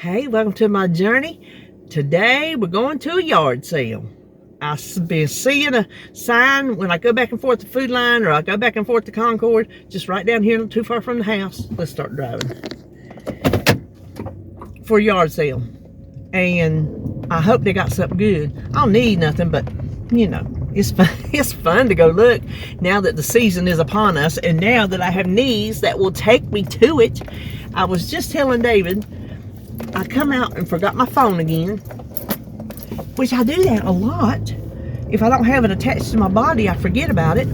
Hey, welcome to my journey. Today we're going to a yard sale. I've been seeing a sign when I go back and forth to Food Line or I go back and forth to Concord, just right down here, not too far from the house. Let's start driving. For a yard sale. And I hope they got something good. I don't need nothing, but you know, it's fun. It's fun to go look now that the season is upon us, and now that I have knees that will take me to it. I was just telling David, I come out and forgot my phone again, which I do that a lot. If I don't have it attached to my body, I forget about it.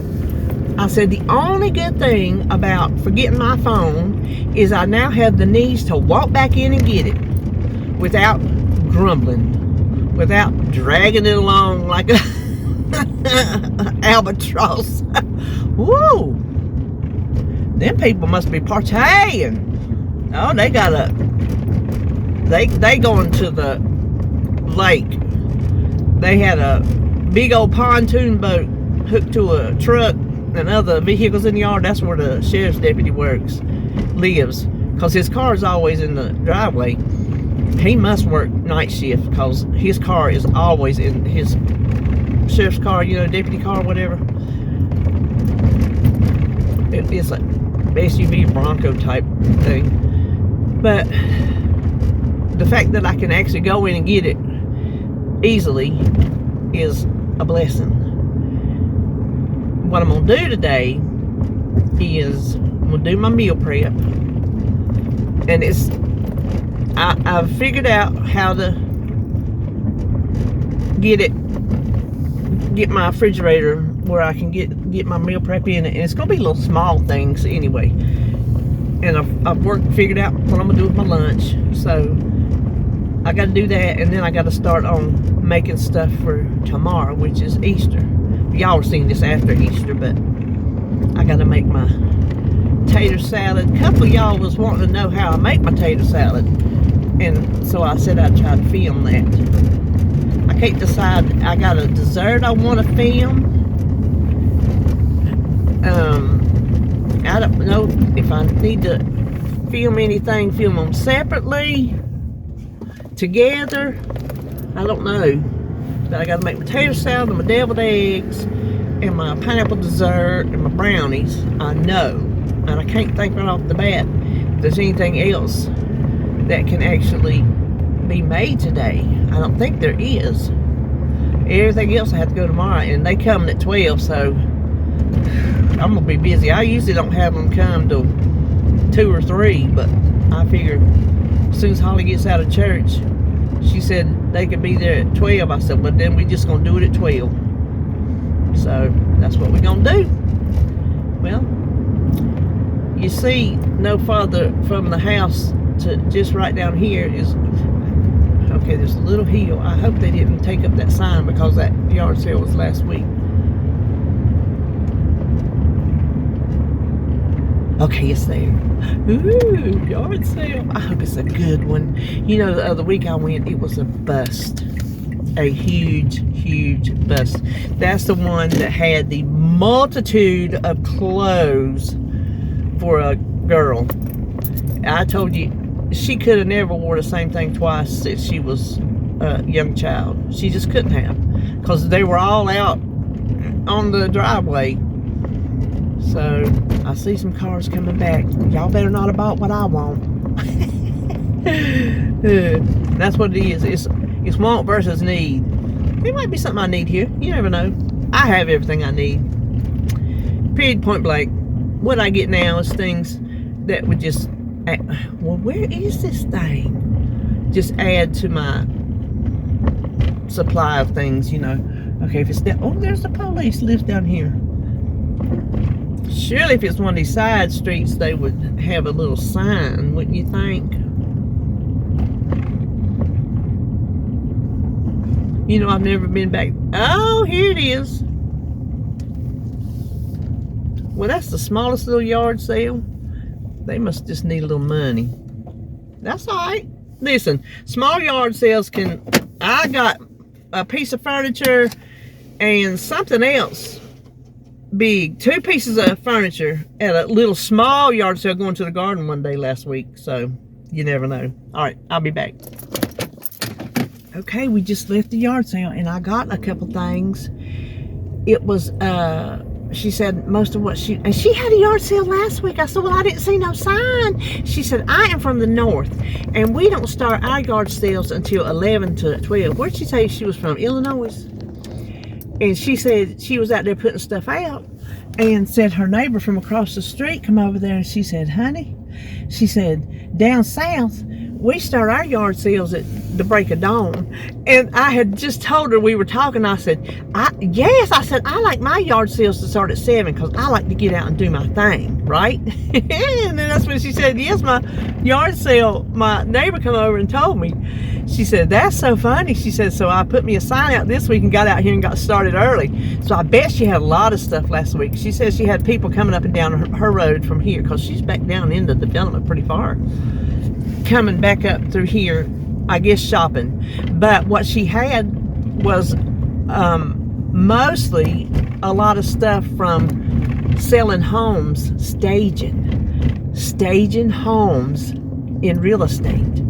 I said the only good thing about forgetting my phone is I now have the knees to walk back in and get it without grumbling, without dragging it along like a albatross. Woo! Them people must be partying. Oh, they got a... They going to the lake. They had a big old pontoon boat hooked to a truck and other vehicles in the yard. That's where the sheriff's deputy lives. Because his car is always in the driveway. He must work night shift because his car is always in his sheriff's car, you know, deputy car, whatever. It's like SUV Bronco type thing. But the fact that I can actually go in and get it easily is a blessing. What I'm going to do today is I'm going to do my meal prep. And I've figured out how to get my refrigerator where I can get my meal prep in it. And it's going to be little small things anyway. And I've figured out what I'm going to do with my lunch. So I got to do that, and then I got to start on making stuff for tomorrow, which is Easter. Y'all are seeing this after Easter, but I got to make my tater salad. A couple of y'all was wanting to know how I make my tater salad, and so I said I'd try to film that. I can't decide. I got a dessert I want to film. I don't know if I need to film anything, film them separately, together. I don't know. But I got to make my tater salad and my deviled eggs and my pineapple dessert and my brownies. I know. And I can't think right off the bat if there's anything else that can actually be made today. I don't think there is. Everything else I have to go tomorrow, and they come at 12, so I'm gonna be busy. I usually don't have them come till 2 or 3, but I figured as soon as Holly gets out of church, she said they could be there at 12. I said, well, then we just gonna do it at 12. So that's what we're gonna do. Well, you see, no farther from the house to just right down here is, okay, there's a little hill. I hope they didn't take up that sign because that yard sale was last week. Okay, it's there. Ooh, yard sale. I hope it's a good one. You know, the other week I went, it was a bust. A huge, huge bust. That's the one that had the multitude of clothes for a girl. I told you, she could have never wore the same thing twice since she was a young child. She just couldn't have. Because they were all out on the driveway. So, I see some cars coming back. Y'all better not have bought what I want. That's what it is. It's want versus need. There might be something I need here. You never know. I have everything I need. Period, point blank. What I get now is things that would just... well, where is this thing? Just add to my supply of things, you know. Okay, if it's down... oh, there's the police lives down here. Surely if it's one of these side streets, they would have a little sign, wouldn't you think? You know, I've never been back. Oh, here it is. Well, that's the smallest little yard sale. They must just need a little money. That's all right. Listen, small yard sales can... I got a piece of furniture and something else big, 2 pieces of furniture at a little small yard sale going to the garden one day last week. So You never know. All right, I'll be back. Okay, we just left the yard sale, and I got a couple things. It was, she said most of what she had a yard sale last week. I said, well, I didn't see no sign. She said, I am from the north, and we don't start our yard sales until 11 to 12. Where'd she say she was from? Illinois? And she said she was out there putting stuff out, and said her neighbor from across the street come over there, and she said, honey, she said, down south, we start our yard sales at the break of dawn. And I had just told her, we were talking, I said, yes, I said, I like my yard sales to start at 7 because I like to get out and do my thing, right? And then that's when she said, yes, my yard sale, my neighbor come over and told me. She said, that's so funny. She said, so I put me a sign out this week and got out here and got started early. So I bet she had a lot of stuff last week. She says she had people coming up and down her road from here because she's back down into the development pretty far. Coming back up through here, I guess shopping. But what she had was mostly a lot of stuff from selling homes, staging homes in real estate.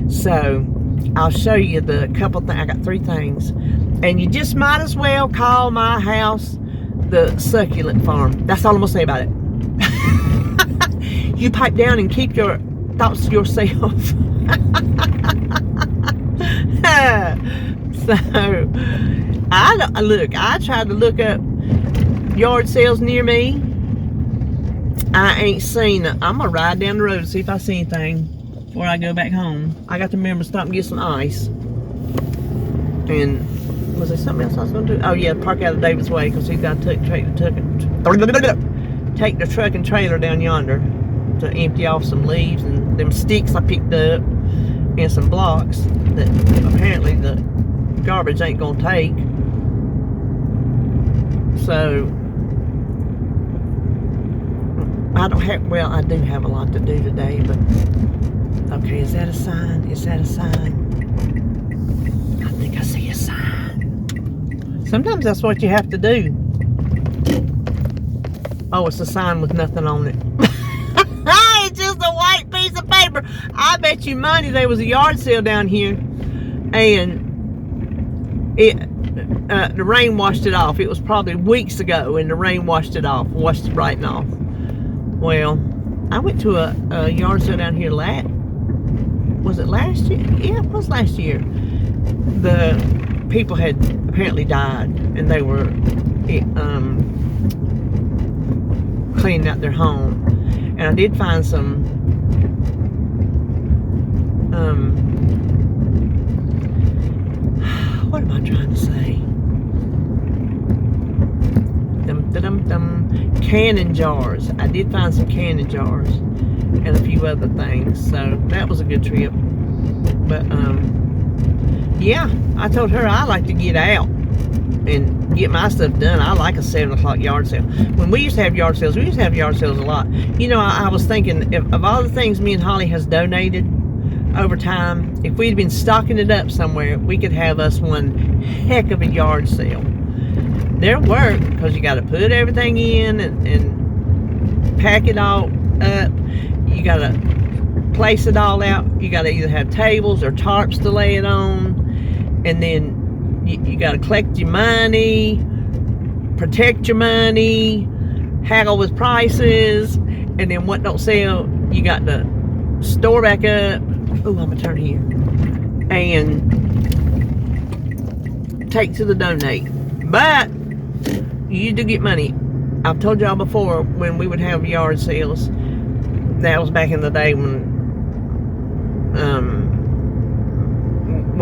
So I'll show you the couple things. I got 3 things. And you just might as well call my house the succulent farm. That's all I'm gonna say about it. You pipe down and keep your thoughts to yourself. So I tried to look up yard sales near me. I ain't seen it. I'm gonna ride down the road and see if I see anything before I go back home. I got to remember to stop and get some ice. And was there something else I was gonna do? Oh yeah, park out of David's way because he's got to take the truck and trailer down yonder to empty off some leaves and them sticks I picked up and some blocks that apparently the garbage ain't gonna take. So I do have a lot to do today, but okay, is that a sign? Is that a sign? I think I see a sign. Sometimes that's what you have to do. Oh, it's a sign with nothing on it. It's just a white piece of paper. I bet you money there was a yard sale down here, and the rain washed it off. It was probably weeks ago, and the rain washed it right off. Well, I went to a yard sale down here was it last year? Yeah, it was last year. The people had apparently died, and they were cleaning out their home. And I did find some what am I trying to say? Canning jars. I did find some canning jars and a few other things. So that was a good trip. But yeah, I told her I like to get out and get my stuff done. I like a 7 o'clock yard sale. When we used to have yard sales, a lot. You know, I was thinking, of all the things me and Holly has donated over time, if we'd been stocking it up somewhere, we could have us one heck of a yard sale. They're work, because you got to put everything in and pack it all up. You got to place it all out. You got to either have tables or tarps to lay it on. And then you got to collect your money, protect your money, haggle with prices, and then what don't sell, you got to store back up. Oh, I'm gonna turn here. And take to the donate. But you do get money. I've told y'all before, when we would have yard sales, that was back in the day when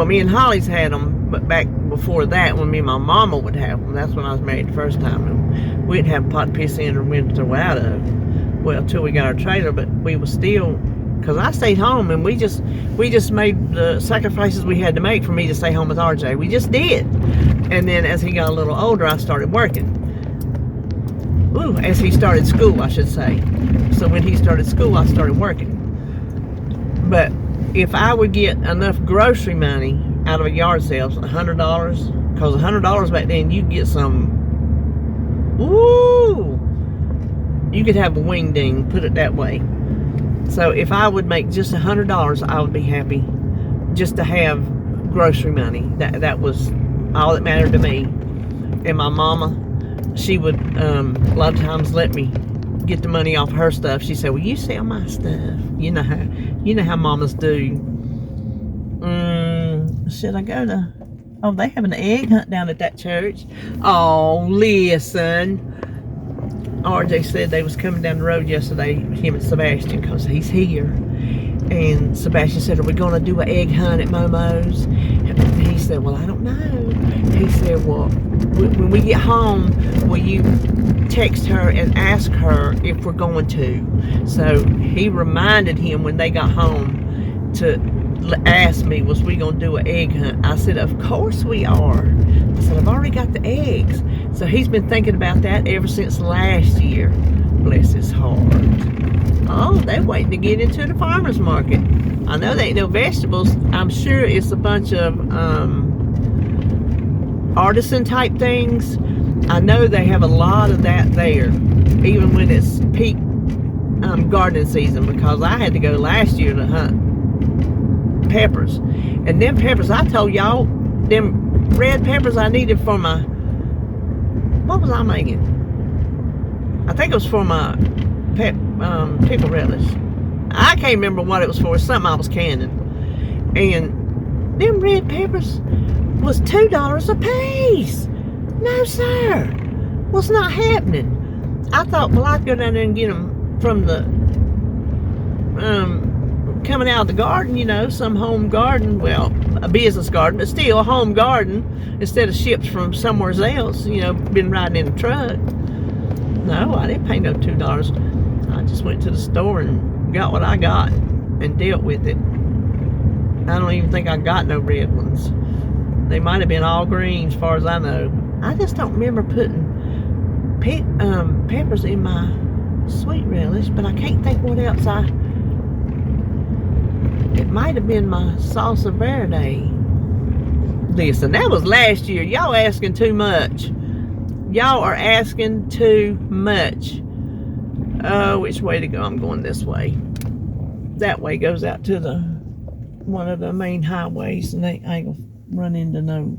me and Holly's had them, but back before that, when me and my mama would have them, that's when I was married the first time, and we didn't have a pot to piss in or wind to throw out of, well, till we got our trailer. But we was still, because I stayed home, and we just made the sacrifices we had to make for me to stay home with RJ. We just did. And then as he got a little older, I started working. Ooh, as he started school, I should say. So when he started school, I started working. But if I would get enough grocery money out of a yard sale, $100, because $100 back then, you get some, ooh, you could have a wing ding, put it that way. So if I would make just $100, I would be happy just to have grocery money. That was all that mattered to me. And my mama, she would a lot of times let me get the money off her stuff. She said, well, you sell my stuff. You know how mamas do. Should I go to... Oh, they have an egg hunt down at that church. Oh, listen. RJ said they was coming down the road yesterday, him and Sebastian, because he's here. And Sebastian said, are we going to do an egg hunt at Momo's? And he said, well, I don't know. He said, well, when we get home, will you text her and ask her if we're going to? So he reminded him when they got home to ask me, was we going to do an egg hunt? I said, of course we are. I said, I've already got the eggs. So he's been thinking about that ever since last year. Bless his heart. Oh, they're waiting to get into the farmer's market. I know they ain't no vegetables. I'm sure it's a bunch of artisan type things. I know they have a lot of that there, even when it's peak gardening season, because I had to go last year to hunt peppers. And them peppers, I told y'all, them red peppers I needed for my, what was I making? I think it was for my pickle relish. I can't remember what it was for. Something I was canning. And them red peppers was $2 a piece. No, sir. What's not happening? I thought, well, I'd go down there and get them from the coming out of the garden, you know, some home garden. Well, a business garden, but still a home garden, instead of shipped from somewhere else, you know, been riding in a truck. No, I didn't pay no $2. I just went to the store and got what I got and dealt with it. I don't even think I got no red ones. They might have been all green as far as I know. I just don't remember putting peppers in my sweet relish, but I can't think what else it might have been my salsa verde. Listen, that was last year. Y'all asking too much. Y'all are asking too much. Which way to go? I'm going this way. That way goes out to the one of the main highways, and I ain't gonna run into no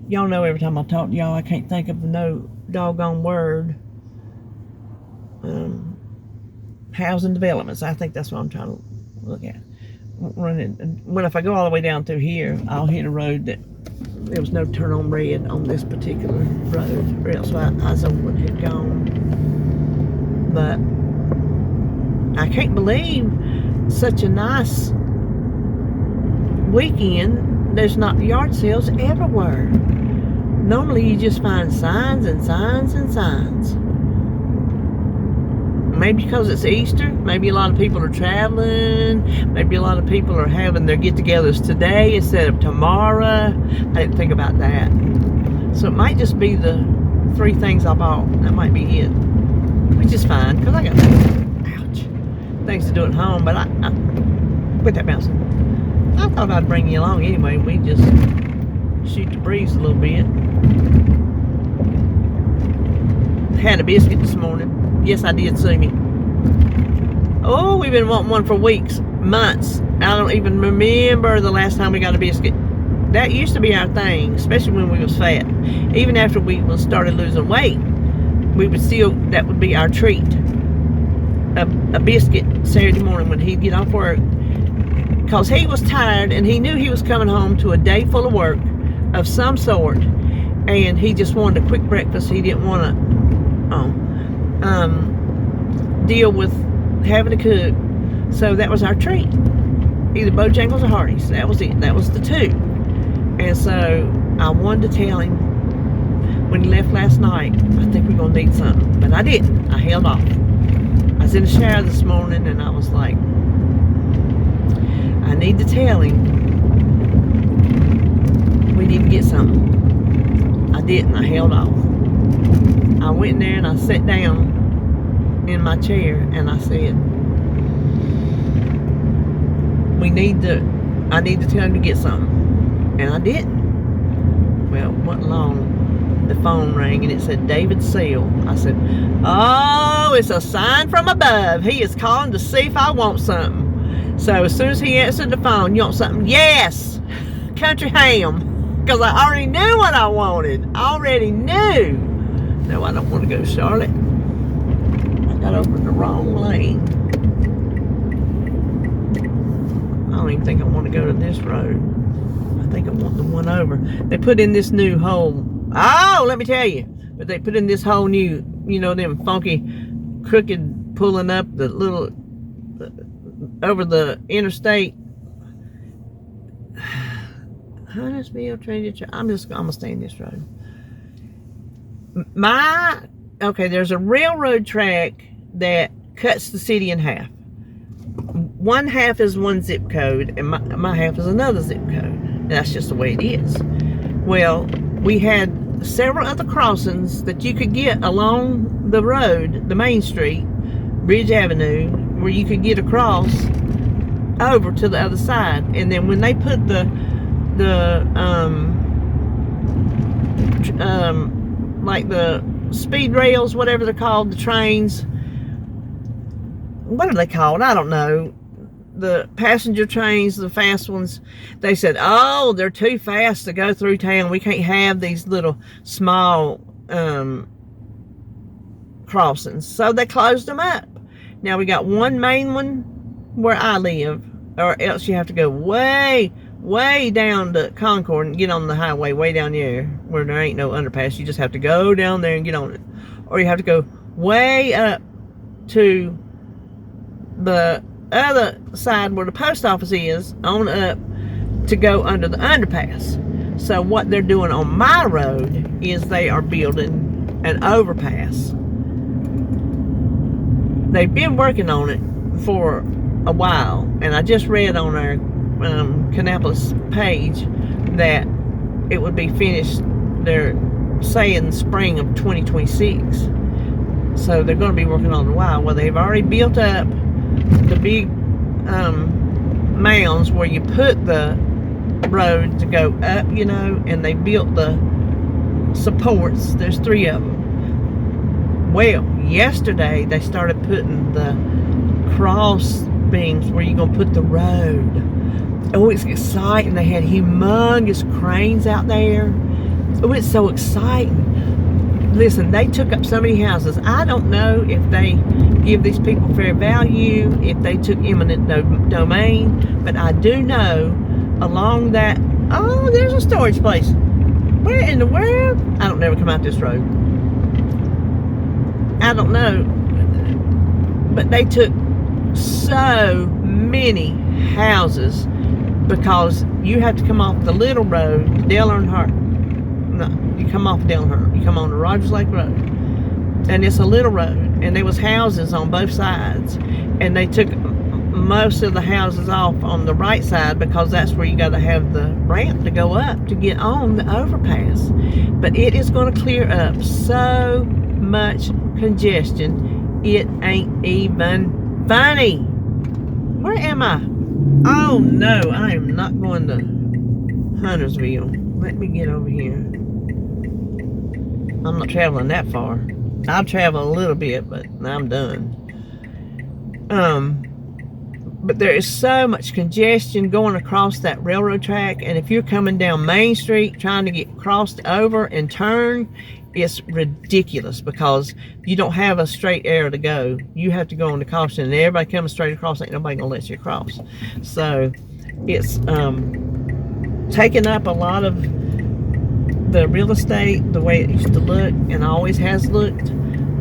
y'all know every time I talk to y'all I can't think of no doggone word. Housing developments, I think that's what I'm trying to look at. If I go all the way down through here, I'll hit a road that there was no turn on red on this particular road, or else I would have gone. But I can't believe such a nice weekend. There's not yard sales everywhere. Normally you just find signs and signs and signs. Maybe because it's Easter. Maybe a lot of people are traveling. Maybe a lot of people are having their get-togethers today instead of tomorrow. I didn't think about that. So it might just be the 3 things I bought. That might be it. Which is fine, because I got things to do at home. But I quit that bouncing. I thought I'd bring you along anyway. We just shoot the breeze a little bit. Had a biscuit this morning. Yes, I did, see me. Oh, we've been wanting one for weeks, months. I don't even remember the last time we got a biscuit. That used to be our thing, especially when we was fat. Even after we started losing weight, we would still, that would be our treat. A biscuit Saturday morning when he'd get off work. Because he was tired and he knew he was coming home to a day full of work of some sort. And he just wanted a quick breakfast. He didn't want to deal with having to cook. So that was our treat. Either Bojangles or Hardee's. That was it. That was the 2. And so I wanted to tell him when he left last night, I think we're going to need something. But I didn't. I held off. I was in the shower this morning and I was like, I need to tell him we need to get something. I didn't. I held off. I went in there and I sat down in my chair and I said, I need to tell him to get something. And I didn't. Well, it wasn't long the phone rang and it said David Seal. I said, oh, it's a sign from above. He is calling to see if I want something. So as soon as he answered the phone, you want something? Yes, country ham. Because I already knew what I wanted. I already knew. No, I don't want to go to Charlotte. I got over the wrong lane. I don't even think I want to go to this road. I think I want the one over. They put in this new whole, oh, let me tell you. But they put in this whole new, you know, them funky, crooked, pulling up the little, over the interstate. Huntersville, Trinity. I'm gonna stay in this road. Okay, there's a railroad track that cuts the city in half. One half is one zip code, and my half is another zip code. And that's just the way it is. Well, we had several other crossings that you could get along the road, the main street, Bridge Avenue, where you could get across over to the other side. And then when they put like the speed rails, whatever they're called, the trains, what are they called? I don't know. The passenger trains, the fast ones, they said, oh, they're too fast to go through town. We can't have these little small crossings. So they closed them up. Now we got one main one where I live, or else you have to go way down to Concord and get on the highway way down there where there ain't no underpass. You just have to go down there and get on it. Or you have to go way up to the other side where the post office is, on up to go under the underpass. So what they're doing on my road is they are building an overpass. They've been working on it for a while, and I just read on our Kannapolis page that it would be finished, they're saying spring of 2026. So they're going to be working on it a while. Well, they've already built up the big mounds where you put the road to go up, you know, and they built the supports. There's 3 of them. Well, yesterday they started putting the cross beams where you're going to put the road. Oh, it's exciting. They had humongous cranes out there. Oh, it's so exciting. Listen, they took up so many houses. I don't know if they give these people fair value, if they took eminent domain, but I do know along that, oh, there's a storage place. Where in the world? I don't never come out this road. I don't know. But they took so many houses because you have to come off the little road, Dale Earnhardt. No, you come off Dale Earnhardt. You come on the Rogers Lake Road. And it's a little road. And there was houses on both sides. And they took most of the houses off on the right side because that's where you got to have the ramp to go up to get on the overpass. But it is going to clear up so much congestion. It ain't even funny. Where am I? Oh no, I am not going to Huntersville. Let me get over here. I'm not traveling that far. I'll travel a little bit, but I'm done. But there is so much congestion going across that railroad track, and if you're coming down Main Street trying to get crossed over and turn, it's ridiculous because you don't have a straight arrow to go. You have to go on the caution, and everybody coming straight across, ain't nobody gonna let you across. So it's taking up a lot of the real estate the way it used to look, and always has looked,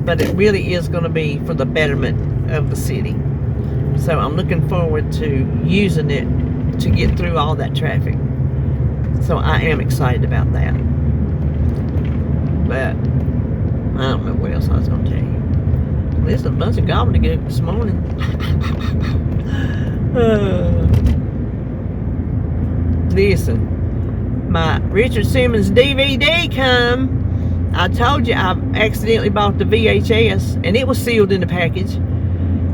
but it really is going to be for the betterment of the city. So I'm looking forward to using it to get through all that traffic. So I am excited about that. But I don't know what else I was going to tell you. There's a bunch of gobbledygook this morning. Listen, my Richard Simmons DVD come. I told you I accidentally bought the VHS and it was sealed in the package.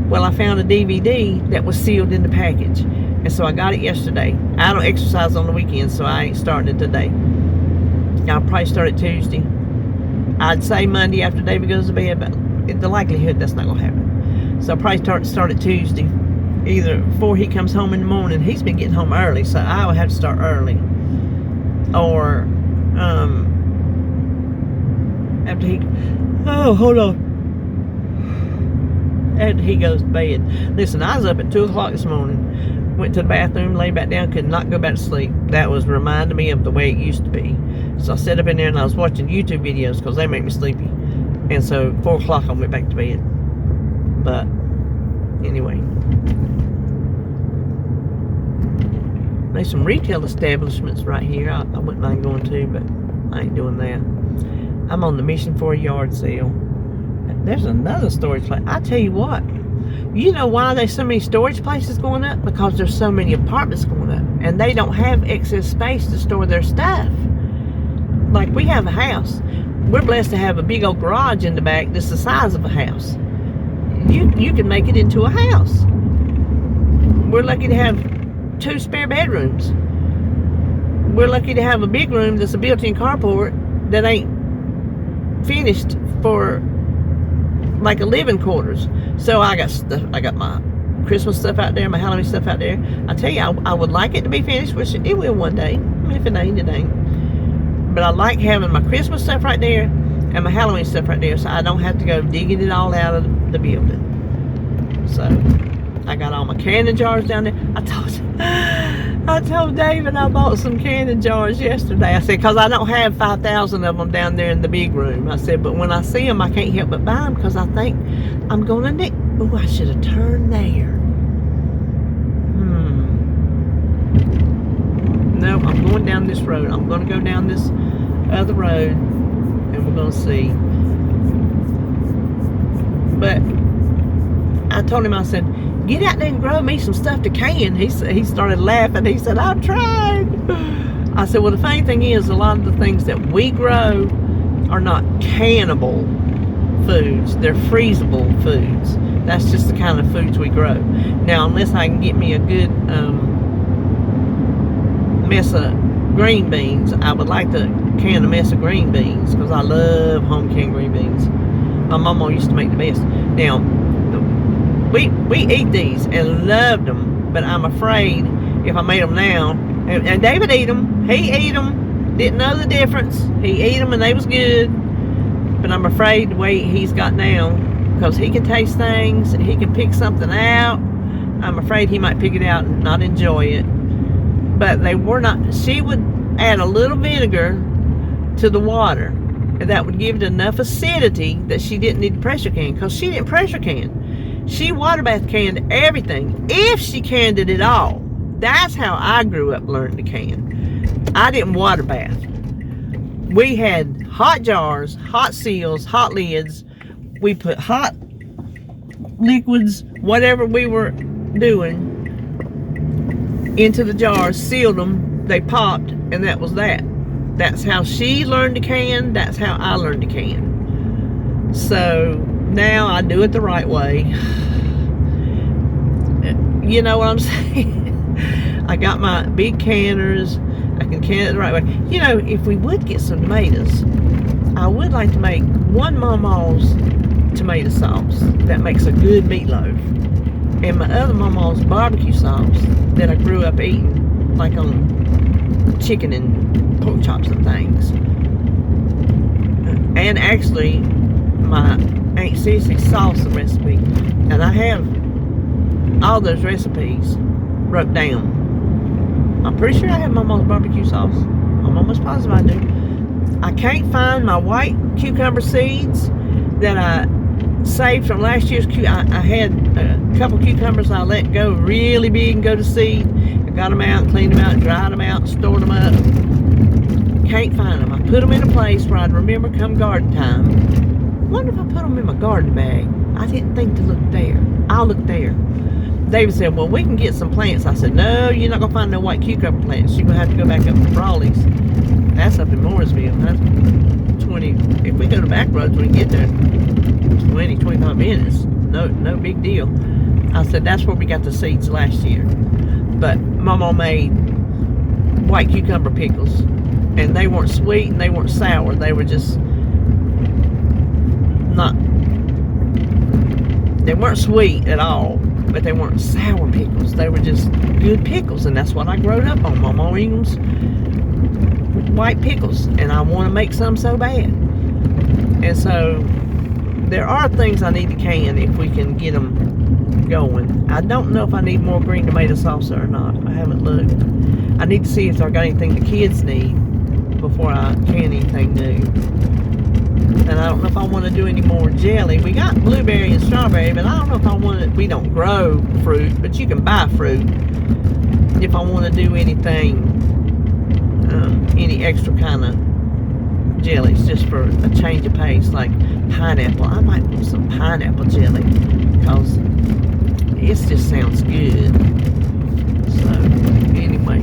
Well, I found a DVD that was sealed in the package, and so I got it yesterday. I don't exercise on the weekends, so I ain't starting it today. I'll probably start it Tuesday. I'd say Monday after David goes to bed, but the likelihood that's not going to happen. So I'll probably start at Tuesday, either before he comes home in the morning. He's been getting home early, so I will have to start early. Or after he, oh, hold on. After he goes to bed. Listen, I was up at 2 o'clock this morning. Went to the bathroom, laid back down, could not go back to sleep. That was reminding me of the way it used to be. So I sat up in there and I was watching YouTube videos because they make me sleepy. And so 4 o'clock I went back to bed. But anyway, there's some retail establishments right here I wouldn't mind going to, but I ain't doing that. I'm on the mission for a yard sale. There's another storage place. I tell you what, you know why there's so many storage places going up? Because there's so many apartments going up, and they don't have excess space to store their stuff. Like we have a house. We're blessed to have a big old garage in the back that's the size of a house. You can make it into a house. We're lucky to have 2 spare bedrooms. We're lucky to have a big room that's a built-in carport that ain't finished for like a living quarters. So I got stuff. I got my Christmas stuff out there, my Halloween stuff out there. I tell you, I would like it to be finished, which it will one day. I mean, if it ain't, it ain't. But I like having my Christmas stuff right there and my Halloween stuff right there, so I don't have to go digging it all out of the building. So I got all my canning jars down there. I told David I bought some canning jars yesterday. I said, because I don't have 5,000 of them down there in the big room. I said, but when I see them, I can't help but buy them because I think I'm going to need. Oh, I should have turned there. No, I'm going down this road. I'm going to go down this other road and we're going to see. But I told him, I said, get out there and grow me some stuff to can. He started laughing. He said, I'm trying. I said, well, the funny thing is, a lot of the things that we grow are not cannable foods. They're freezable foods. That's just the kind of foods we grow. Now, unless I can get me a good mess of green beans, I would like to can a mess of green beans because I love home canned green beans. My mama used to make the best. Now, we eat these and loved them, but I'm afraid if I made them now, and David ate them, he ate them, didn't know the difference. He ate them and they was good, but I'm afraid the way he's got now, because he can taste things, he can pick something out, I'm afraid he might pick it out and not enjoy it. But they were not. She would add a little vinegar to the water, and that would give it enough acidity that she didn't need to pressure can, because she didn't pressure can. She water bath canned everything, if she canned it at all. That's how I grew up learning to can. I didn't water bath. We had hot jars, hot seals, hot lids. We put hot liquids, whatever we were doing, into the jars, sealed them, they popped, and that was that. That's how she learned to can. That's how I learned to can. So now I do it the right way. You know what I'm saying? I got my big canners. I can can it the right way. You know, if we would get some tomatoes, I would like to make one Mama's tomato sauce that makes a good meatloaf, and my other Mama's barbecue sauce that I grew up eating, like on chicken and pork chops and things. And actually, my Aunt Sissy's salsa recipe, and I have all those recipes wrote down. I'm pretty sure I have Mama's barbecue sauce. I'm almost positive I do. I can't find my white cucumber seeds that I saved from last year's I had a couple cucumbers I let go really big and go to seed. I got them out, cleaned them out, dried them out, stored them up. Can't find them. I put them in a place where I'd remember come garden time. Wonder if I put them in my garden bag. I didn't think to look there. I'll look there. David said, well, we can get some plants. I said, no, you're not going to find no white cucumber plants. You're going to have to go back up to Brawley's. That's up in Mooresville. That's 20. If we go to back roads, we can get there 20, 25 minutes. No big deal. I said, that's where we got the seeds last year. But Mama made white cucumber pickles. And they weren't sweet and they weren't sour. They were just not, they weren't sweet at all, but they weren't sour pickles. They were just good pickles, and that's what I grew up on. My Mama Ingram's white pickles, and I want to make some so bad. And so there are things I need to can if we can get them going. I don't know if I need more green tomato salsa or not. I haven't looked. I need to see if I got anything the kids need before I can anything new. And I don't know if I want to do any more jelly. We got blueberry and strawberry, but I don't know if I want to. We don't grow fruit, but you can buy fruit. If I want to do anything, any extra kind of jellies, just for a change of pace, like pineapple. I might want some pineapple jelly because it just sounds good. So anyway,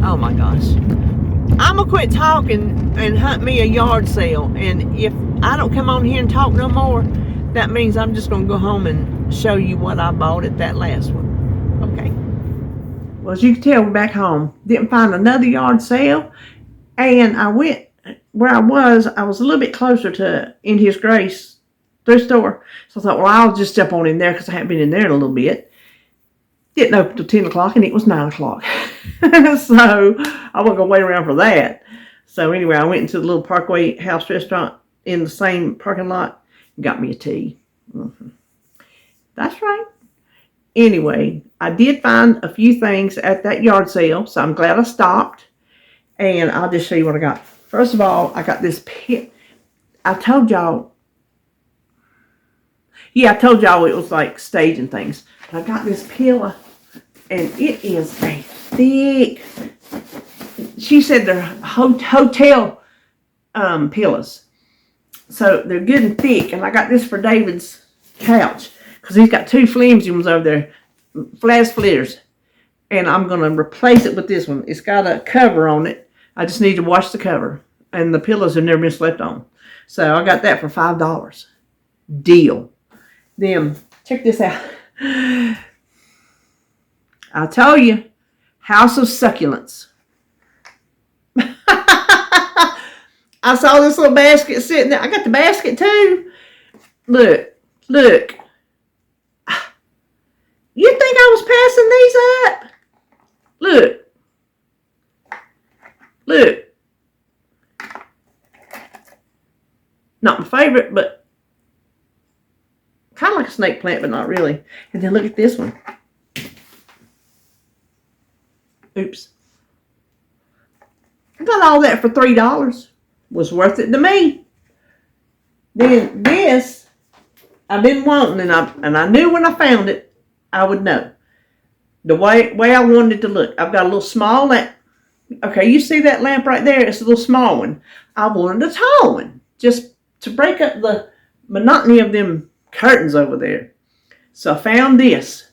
oh my gosh. I'm going to quit talking and hunt me a yard sale. And if I don't come on here and talk no more, that means I'm just going to go home and show you what I bought at that last one. Okay. Well, as you can tell, we're back home. Didn't find another yard sale. And I went where I was a little bit closer to In His Grace thrift store. So I thought, well, I'll just jump on in there because I haven't been in there in a little bit. Didn't open till 10 o'clock, and it was 9 o'clock. So I wasn't going to wait around for that. So anyway, I went into the little Parkway House restaurant in the same parking lot and got me a tea. That's right. Anyway, I did find a few things at that yard sale, so I'm glad I stopped. And I'll just show you what I got. First of all, I got this pit. I told y'all. Yeah, I told y'all it was like staging things. I got this pillow, and it is a thick. She said they're hotel pillows, so they're good and thick. And I got this for David's couch because he's got two flimsy ones over there, flat splitters, and I'm gonna replace it with this one. It's got a cover on it. I just need to wash the cover, and the pillows have never been slept on, so I got that for $5. Deal. Then check this out. I'll tell you, House of Succulents. I saw this little basket sitting there. I got the basket too. Look. You think I was passing these up? Look. Not my favorite, but kind of like a snake plant, but not really. And then look at this one. Oops. I got all that for $3. Was worth it to me. Then this, I've been wanting, and I knew when I found it, I would know. The way I wanted it to look. I've got a little small lamp. Okay, you see that lamp right there? It's a little small one. I wanted a tall one, just to break up the monotony of them curtains over there. So I found this.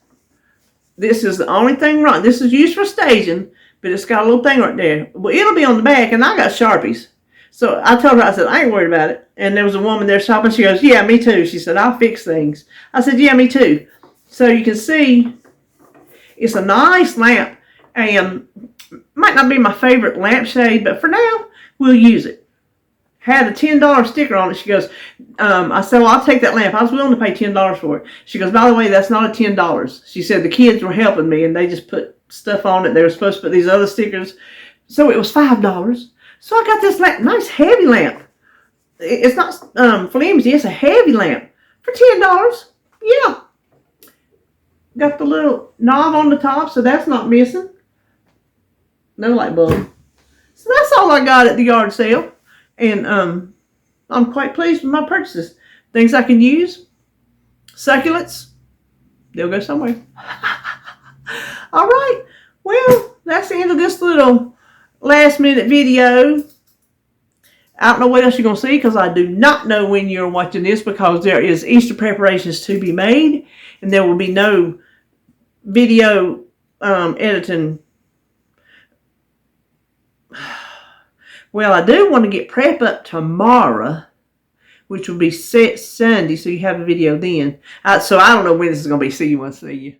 This is the only thing wrong. This is used for staging, but it's got a little thing right there. Well, it'll be on the back, and I got Sharpies. So I told her, I said, I ain't worried about it. And there was a woman there shopping. She goes, yeah, me too. She said, I'll fix things. I said, yeah, me too. So you can see it's a nice lamp, and might not be my favorite lampshade, but for now, we'll use it. Had a $10 sticker on it. She goes, I said, well, I'll take that lamp. I was willing to pay $10 for it. She goes, by the way, that's not a $10. She said the kids were helping me, and they just put stuff on it. They were supposed to put these other stickers. So it was $5. So I got this lamp, nice heavy lamp. It's not flimsy. It's a heavy lamp for $10. Yeah. Got the little knob on the top, so that's not missing. No light bulb. So that's all I got at the yard sale. And I'm quite pleased with my purchases. Things I can use. Succulents. They'll go somewhere. All right. Well, that's the end of this little last minute video. I don't know what else you're going to see because I do not know when you're watching this because there is Easter preparations to be made. And there will be no video editing. Well, I do want to get prep up tomorrow, which will be Sunday, so you have a video then. So I don't know when this is going to be. See you when I see you.